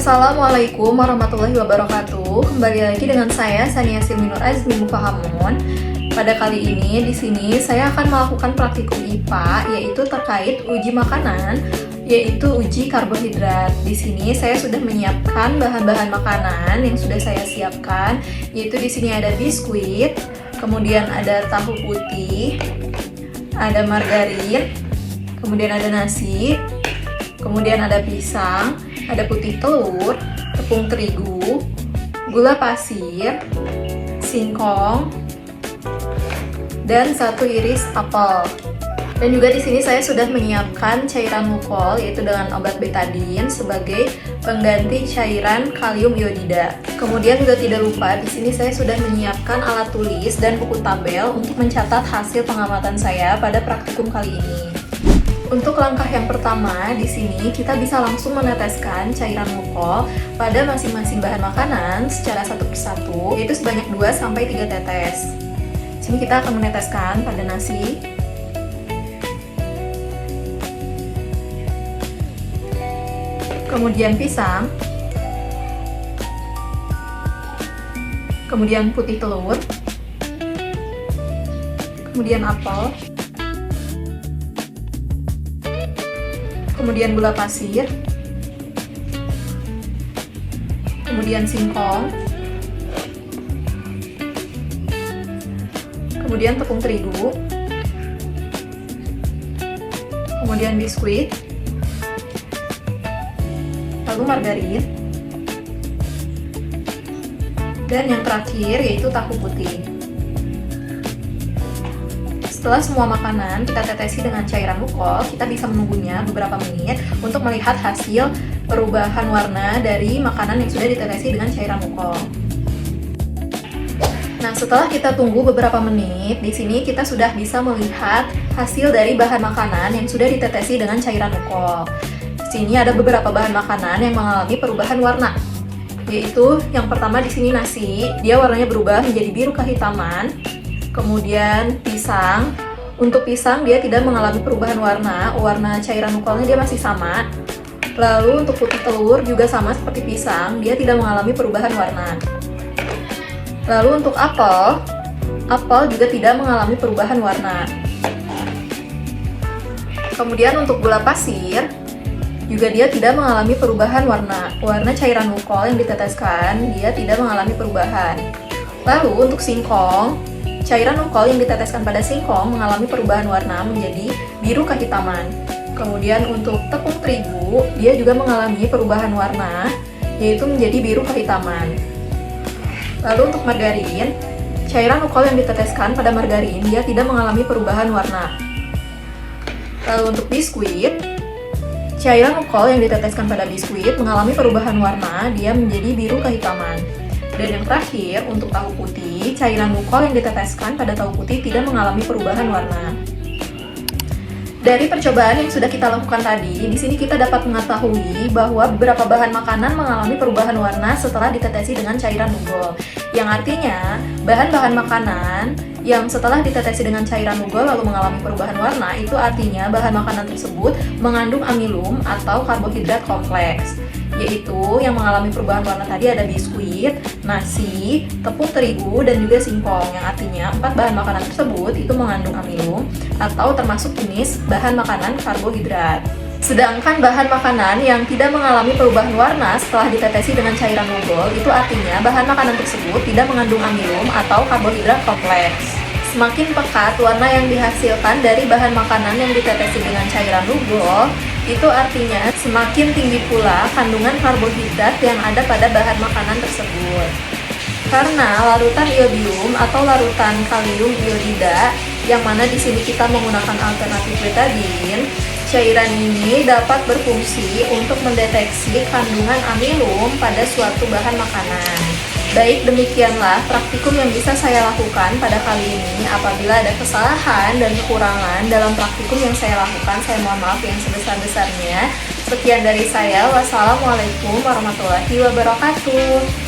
Assalamualaikum warahmatullahi wabarakatuh. Kembali lagi dengan saya Sania Silmi Nur Azmi Mufahamun. Pada kali ini di sini saya akan melakukan praktikum IPA yaitu terkait uji makanan, yaitu uji karbohidrat. Di sini saya sudah menyiapkan bahan-bahan makanan yang sudah saya siapkan, yaitu di sini ada biskuit, kemudian ada tahu putih, ada margarin, kemudian ada nasi, kemudian ada pisang, ada putih telur, tepung terigu, gula pasir, singkong, dan 1 iris apel. Dan juga di sini saya sudah menyiapkan cairan mukol yaitu dengan obat betadine sebagai pengganti cairan kalium iodida. Kemudian juga tidak lupa di sini saya sudah menyiapkan alat tulis dan buku tabel untuk mencatat hasil pengamatan saya pada praktikum kali ini. Untuk langkah yang pertama, di sini kita bisa langsung meneteskan cairan mukol pada masing-masing bahan makanan secara satu persatu, yaitu sebanyak 2-3 tetes. Di sini kita akan meneteskan pada nasi, kemudian pisang, kemudian putih telur, kemudian apel, kemudian gula pasir, kemudian singkong, kemudian tepung terigu, kemudian biskuit, lalu margarin, dan yang terakhir yaitu tahu putih. Setelah semua makanan kita tetesi dengan cairan mukol, kita bisa menunggunya beberapa menit untuk melihat hasil perubahan warna dari makanan yang sudah ditetesi dengan cairan mukol. Nah, setelah kita tunggu beberapa menit, di sini kita sudah bisa melihat hasil dari bahan makanan yang sudah ditetesi dengan cairan mukol. Di sini ada beberapa bahan makanan yang mengalami perubahan warna, yaitu yang pertama di sini nasi, dia warnanya berubah menjadi biru kehitaman. Kemudian pisang, untuk pisang dia tidak mengalami perubahan warna cairan mukolnya dia masih sama. Lalu untuk putih telur juga sama seperti pisang, dia tidak mengalami perubahan warna. Lalu untuk apel juga tidak mengalami perubahan warna. Kemudian untuk gula pasir, juga dia tidak mengalami perubahan warna cairan mukol yang diteteskan, dia tidak mengalami perubahan. Lalu untuk singkong, cairan mukol yang diteteskan pada singkong mengalami perubahan warna menjadi biru kehitaman. Kemudian untuk tepung terigu, dia juga mengalami perubahan warna, yaitu menjadi biru kehitaman. Lalu untuk margarin, cairan mukol yang diteteskan pada margarin, dia tidak mengalami perubahan warna. Lalu untuk biskuit, cairan mukol yang diteteskan pada biskuit mengalami perubahan warna, dia menjadi biru kehitaman. Dan yang terakhir, untuk tahu putih, cairan mukol yang diteteskan pada tahu putih tidak mengalami perubahan warna. Dari percobaan yang sudah kita lakukan tadi, di sini kita dapat mengetahui bahwa beberapa bahan makanan mengalami perubahan warna setelah ditetesi dengan cairan mukol. Yang artinya, bahan-bahan makanan yang setelah ditetesi dengan cairan mukol lalu mengalami perubahan warna, itu artinya bahan makanan tersebut mengandung amilum atau karbohidrat kompleks. Yaitu yang mengalami perubahan warna tadi ada biskuit, nasi, tepung terigu, dan juga singkong, yang artinya 4 bahan makanan tersebut itu mengandung amilum atau termasuk jenis bahan makanan karbohidrat. Sedangkan bahan makanan yang tidak mengalami perubahan warna setelah ditetesi dengan cairan mukol, itu artinya bahan makanan tersebut tidak mengandung amilum atau karbohidrat kompleks. Semakin pekat warna yang dihasilkan dari bahan makanan yang ditetesi dengan cairan mukol, itu artinya semakin tinggi pula kandungan karbohidrat yang ada pada bahan makanan tersebut. Karena larutan iodium atau larutan kalium iodida, yang mana di sini kita menggunakan alternatif betadine, cairan ini dapat berfungsi untuk mendeteksi kandungan amilum pada suatu bahan makanan. Baik, demikianlah praktikum yang bisa saya lakukan pada kali ini. Apabila ada kesalahan dan kekurangan dalam praktikum yang saya lakukan, saya mohon maaf yang sebesar-besarnya. Sekian dari saya. Wassalamualaikum warahmatullahi wabarakatuh.